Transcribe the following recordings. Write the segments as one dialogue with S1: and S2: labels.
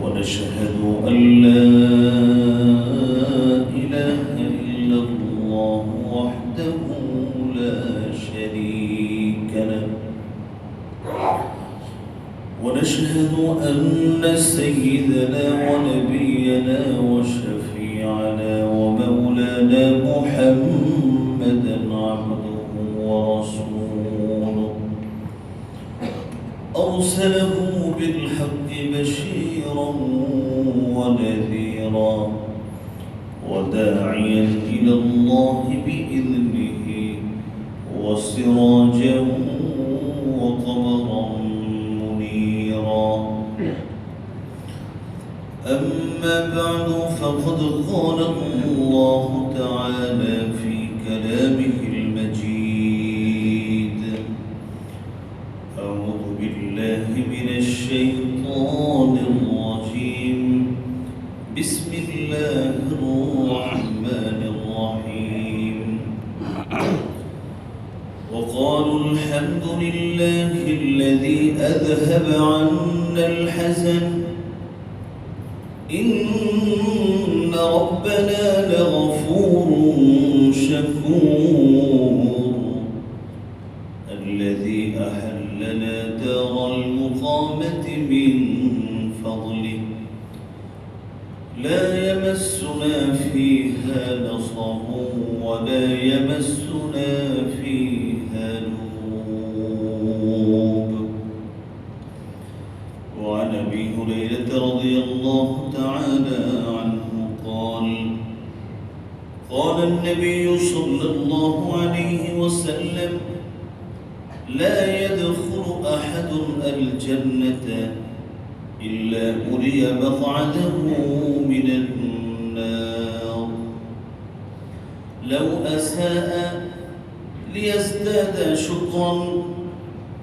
S1: ونشهد أن لا إله إلا الله وحده لا شريك له ونشهد أن سيدنا ونبينا وشفيعنا ومولانا محمدا عبده ورسوله أرسله بالحق بشيرا ونذيرا وداعيا إلى الله بإذنه وسراجا وقمرا منيرا. أما بعد فقد قال الله تعالى في كلامه المجيد: أعوذ بالله من الشيطان الرجيم. بسم الله الرحمن الرحيم. وقالوا الحمد لله الذي أذهب عنا الحزن إن ربنا لغفور شكور الذي أحلنا دار المقامة من فضله لا يمسنا فيها نصب ولا يمسنا فيها لغوب. وعن أبي هريرة رضي الله تعالى عنه قال النبي صلى الله عليه وسلم: لا يدخل أحد الجنة إلا أري مقعده من النار لو أساء ليزداد شكرا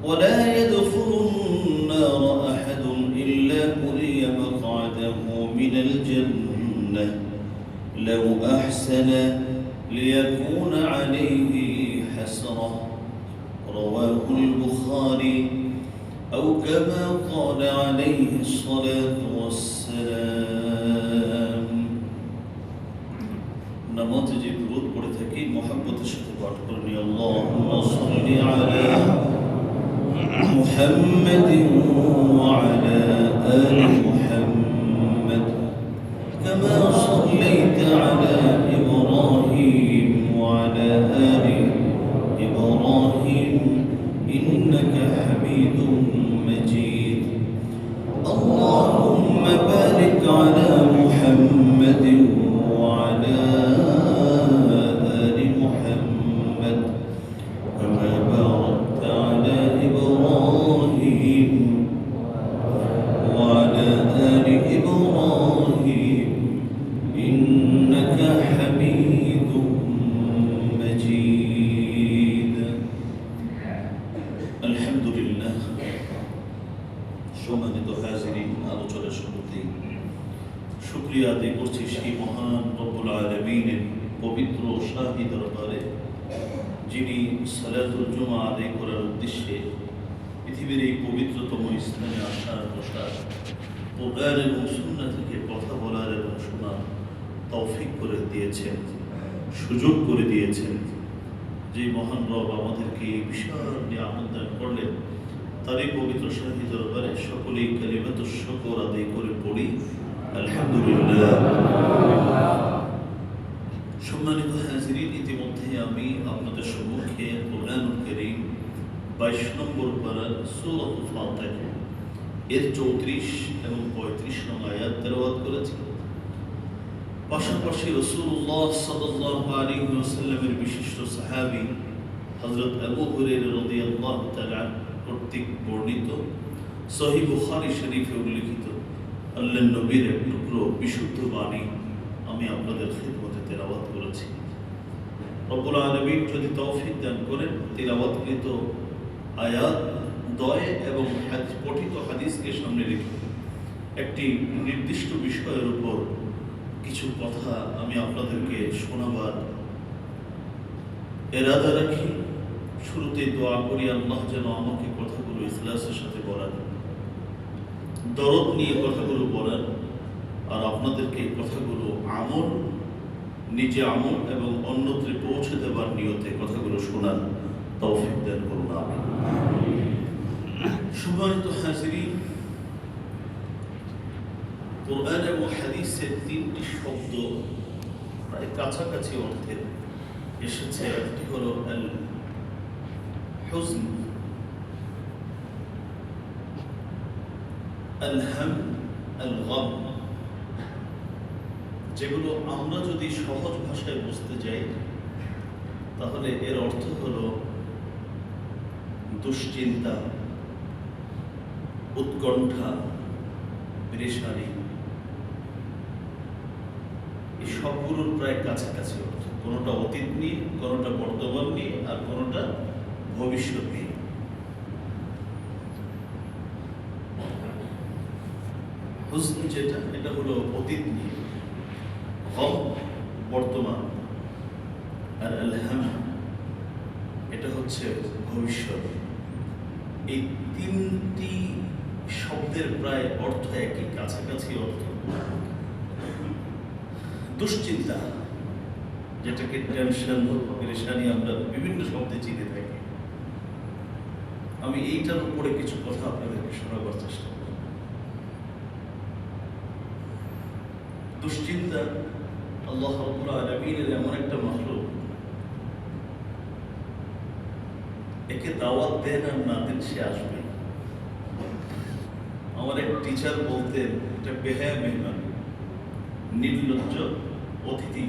S1: ولا يدخل النار أحد إلا أري مقعده من الجنة لو أحسن ليكون عليه حسرة. رواه البخاري أو كما قال عليه الصلاة والسلام. নামাজে যে দুরূদ পড়ে থাকি মুহাব্বতের সাথে পাঠ করুন: আল্লাহুম্মা সাল্লি আলা মুহাম্মাদিন ওয়া আলা আলি মুহাম্মাদ কামা সাল্লাইতা আলা ইব্রাহিম ওয়া আলা আলি ইব্রাহিম ইন্নাকা হামিদুম মাজিদ। আল্লাহুম্মা বারিক আলা মুহাম্মাদিন ওয়া আলা আলি মুহাম্মাদ কামা বারাকতা আলা ইব্রাহিম ওয়া আলা আলি ইব্রাহিম ইন্নাকা হামিদুম মাজিদ। আলহামদুলিল্লাহ। সম্মানিত হাজিরিন, আলোচনার শুরুতেই শুকরিয়া আদায় করছি সেই মহান রব্বুল আলামিনের পবিত্র শাহী দরবারে, যিনি সালাতুল জুমা আদায় করার উদ্দেশ্যে পৃথিবীর এই পবিত্রতম স্থানে আসার বসার, কোরআন এবং সুন্নাহ থেকে কথা বলার এবং শোনার তৌফিক করে দিয়েছেন, সুযোগ করে দিয়েছেন। যে মহান রব আমাদেরকে এই বিশাল নিয়ামত দান করলেন, তারই পবিত্র শাহী দরবারে সকলেই কালিমাতুশ শুকর আদায় করে পড়ি আলহামদুলিল্লাহ। সম্মানিত হাজিরিন, ইতিমধ্যে আমি আপনাদের সম্মুখে কুরআনুল কারীম 22 নম্বর পারা সূরাতুল ফাতিহা এর 34 এবং 35 নং আয়াত তেলাওয়াত করেছি। পাশাপাশি রাসূলুল্লাহ সাল্লাল্লাহু আলাইহি ওয়াসাল্লামের বিশিষ্ট সাহাবী হযরত আবু হুরায়রা রাদিয়াল্লাহু তাআলা কর্তৃক বর্ণিত সহিহ বুখারী শরীফে উল্লেখিত আল্লাহর নবীর এক টুকরো বিশুদ্ধ বাণী আমি আপনাদের খিদমতে তেলাওয়াত করেছি। রব্বুল আলামিন যদি তৌফিক দান করেন, তেলাওয়াতকৃত আয়াত দয় এবং পঠিত হাদিসকে সামনে রেখে একটি নির্দিষ্ট বিষয়ের উপর কিছু কথা আমি আপনাদেরকে শোনাবার ইরাদা রাখি। শুরুতে দোয়া করি আল্লাহ যেন আমাকে কথাগুলো ইখলাসের সাথে বলার দরদ নিয়ে কথাগুলো বলার, আর আপনাদেরকে কথাগুলো আমল, নিজে আমল এবং অন্যত্রে পৌঁছে দেবার নিয়তে কথাগুলো শোনার তৌফিক দান করুন। আমিন। সম্মানিত হাজিরিন, কোরআন এবং হাদিসের তিনটি শব্দ প্রায় কাছাকাছি অর্থের এসেছে। একটি হলো আল হুজন, আল হাম, আল গাম, যেগুলো আমরা যদি সহজ ভাষায় বুঝতে যাই তাহলে এর অর্থ হলো দুশ্চিন্তা, উৎকণ্ঠা, পেরেশানি। এই সবগুলোর প্রায় কাছাকাছি অর্থ, কোনোটা অতীত নিয়ে, কোনোটা বর্তমান নিয়ে, আর কোনোটা ভবিষ্যৎ নিয়ে। হুজন যেটা, এটা হলো অতীত নিয়ে, গম বর্তমান, আর আল হাম এটা হচ্ছে ভবিষ্যৎ। এই তিনটি শব্দের প্রায় অর্থ একই, কাছাকাছি অর্থ। দুশ্চিন্তা, যেটাকে টেনশন, পেরেশানি আমরা বিভিন্ন শব্দে চিনে থাকি। আমি এইটার উপরে কিছু কথা আপনাদেরকে শোনাবার চেষ্টা করব। দুশ্চিন্তা আল্লাহ রাব্বুল আলামিনের এমন একটা মাখলুক, একে দাওয়াত দেন আর না দেন সে আসবে। আমার এক টিচার বলতেন, এটা বেহায়া মেহমান, নির্লজ্জ অতিথি।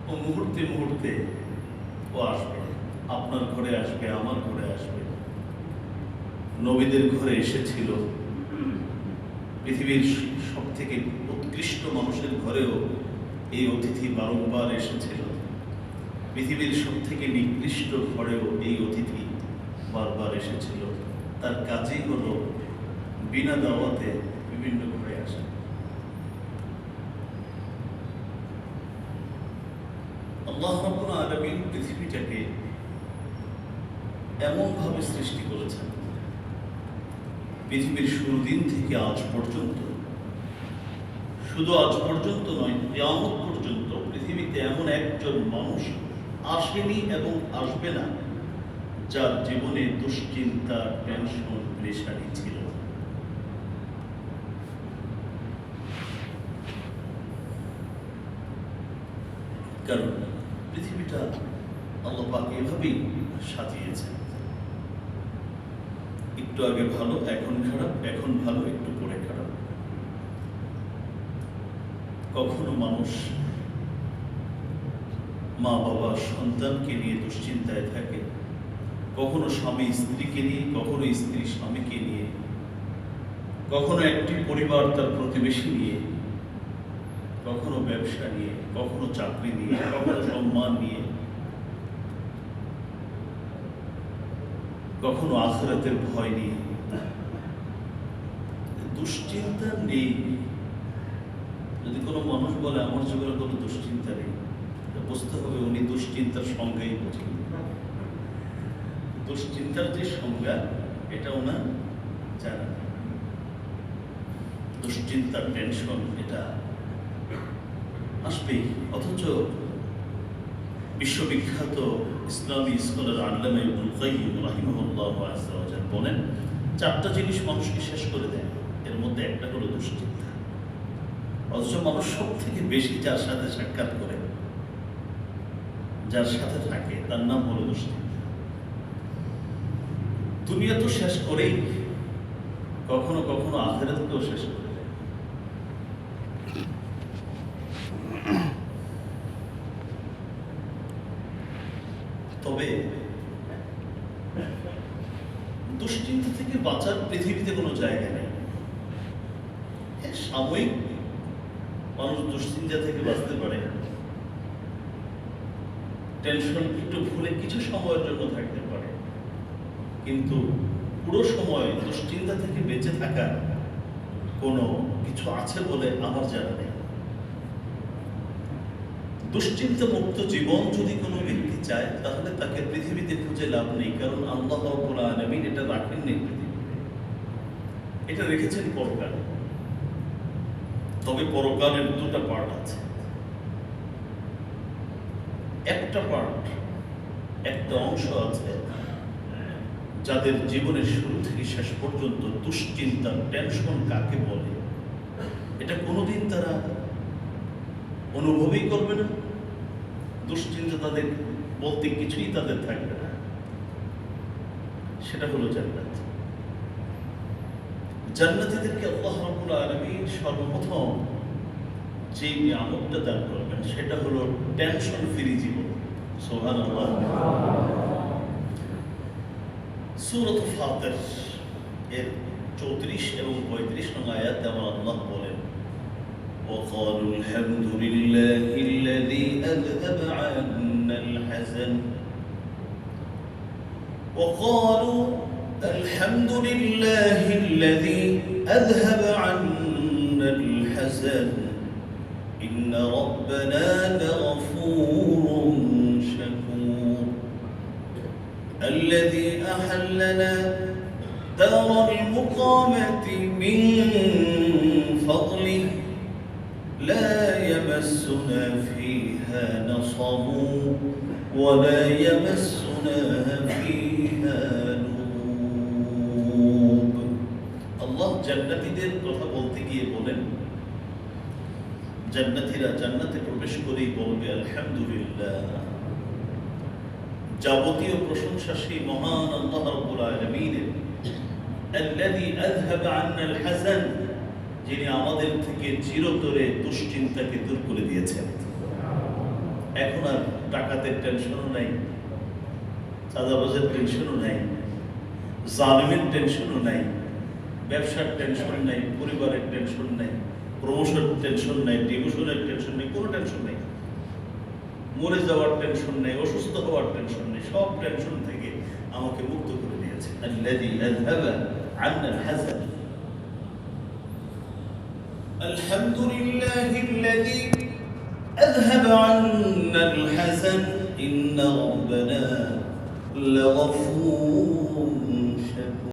S1: ও মুহূর্তে মুহূর্তে ও আসবে, আপনার ঘরে আসবে, আমার ঘরে আসবে। নবীদের ঘরে এসেছিল, পৃথিবীর সব থেকে উৎকৃষ্ট মানুষের ঘরেও এই অতিথি বারংবার এসেছিল। পৃথিবীর সব থেকে নিকৃষ্ট ঘরেও এই অতিথি বারবার এসেছিল। তার কাজই হলো বিনা দাওয়াতে বিভিন্ন ঘরে আসা। আল্লাহ রাব্বুল আলামিন পৃথিবীটাকে এমনভাবে সৃষ্টি করেছেন, পৃথিবীর শুরু দিন থেকে আজ পর্যন্ত, শুধু আজ পর্যন্ত নয়, কিয়ামত পর্যন্ত পৃথিবীতে এমন একজন মানুষ আসেনি এবং আসবে না যার জীবনে দুশ্চিন্তা, টেনশন, পেরেশানি ছিল। কারণ পৃথিবীটা আল্লাহ পাক এভাবেই সাজিয়েছেন। একটু আগে ভালো, এখন খারাপ, এখন ভালো, একটু পরে খারাপ। কখনো মানুষ মা বাবা সন্তানকে নিয়ে দুশ্চিন্তায় থাকে, কখনো স্বামী স্ত্রীকে নিয়ে, কখনো স্ত্রী স্বামীকে নিয়ে, কখনো একটি পরিবার তার প্রতিবেশী নিয়ে, কখনো ব্যবসা নিয়ে, কখনো চাকরি নিয়ে, কখনো সম্মান নিয়ে, কখনো আখিরাতের ভয় নিয়ে। দুশ্চিন্তা নেই। যদি কোনো মানুষ বলে আমার জীবনে কোনো দুশ্চিন্তা নেই, বুঝতে হবে উনি দুশ্চিন্তার সংজ্ঞাই বোঝেন। দুশ্চিন্তার যে সংজ্ঞা, এটা ওনার জানা। দুশ্চিন্তা, টেনশন এটা আসবেই। অথচ বিশ্ববিখ্যাত ইসলামী স্কলার আল্লামা ইবনুল কাইয়্যিম রাহিমাহুল্লাহু আযজা ওয়া জাল বলেন, চারটা জিনিস মানুষকে শেষ করে দেয়, এর মধ্যে একটা হলো দুশ্চিন্তা। অথচ মানুষ সব থেকে বেশি যার সাথে সাক্ষাৎ করে, যার সাথে থাকে, তার নাম হলো দুশ্চিন্তা। দুনিয়া তো শেষ করেই, কখনো কখনো আখিরাতকেও শেষ করে দেয়। তবে দুশ্চিন্তা থেকে বাঁচার পৃথিবীতে কোনো জায়গা নেই। সাময়িক মানুষ দুশ্চিন্তা থেকে বাঁচতে পারে, টেনশন একটু ভুলে কিছু সময়ের জন্য থাকতে পারে, কিন্তু পুরো সময় দুশ্চিন্তা থেকে বেঁচে থাকার কোনো কিছু আছে বলে আমার জানা নেই। দুশ্চিন্তা মুক্ত জীবন যদি কোনো ব্যক্তি চায়, তাহলে তাকে পৃথিবীতে খুঁজে লাভ নেই। কারণ আল্লাহ রাব্বুল আলামিন এটা রাখেননি পৃথিবীতে। এটা রেখেছেন পরকালে। তবে পরকালের দুটা পার্ট আছে। একটা পার্ট, একটা অংশ আছে যাদের জীবনের শুরু থেকে শেষ পর্যন্ত দুশ্চিন্তা, টেনশন কাকে বলে এটা কোনোদিন তারা অনুভবই করবে না। দুশ্চিন্তা তাদের বলতে কিছুই তাদের থাকবে না। সেটা হলো জান্নাত। জান্নাতীদেরকে আল্লাহ রাব্বুল আলামিন সর্বপ্রথম যে নিয়ামতটা দান করবেন সেটা হলো টেনশন ফ্রি জীবন। সুবহানাল্লাহ। সূরাত ফাতির এর 34 এবং 35 নং আয়াতে আল্লাহ বলেন, وقالوا الحمد لله الذي أذهب عنا الحزن وقالوا الحمد لله الذي أذهب عنا الحزن إن ربنا لغفور شكور الذي أحلنا دار المقامة من فضله لا يمسنا فيها نصب ولا يمسنا فيها لغوب। আল্লাহ জান্নাতীদের কথা বলতে গিয়ে বলেন, জান্নাতীরা জান্নাতে প্রবেশ করেই বলবে আলহামদুলিল্লাহ, যাবতীয় প্রশংসা সেই মহান আল্লাহ রাব্বুল আলামিনের, আল্লাযী আযহাবা আন্না আল হাযান, যিনি আমাদের থেকে চিরতরে দুশ্চিন্তাকে দূর করে দিয়েছেন। এখন আর টাকাতের টেনশনও নাই, চাঁদাবাজের টেনশনও নাই, জালিমের টেনশনও নাই, ব্যবসার টেনশন নাই, পরিবারের টেনশন নাই, প্রমোশন টেনশন নাই, ডিমোশনের টেনশন নেই, কোনো টেনশন নেই, মরে যাওয়ার টেনশন নেই, অসুস্থ হওয়ার টেনশন নেই। সব টেনশন থেকে আমাকে মুক্ত করে দিয়েছে। আল্লাযী আযহাবা আন্না আল হাযান। আলহামদুলিল্লাহিল্লাযী আযহাবা আন্না আল হাযান ইন্না রাব্বানা লাগফুরুন শাকুর।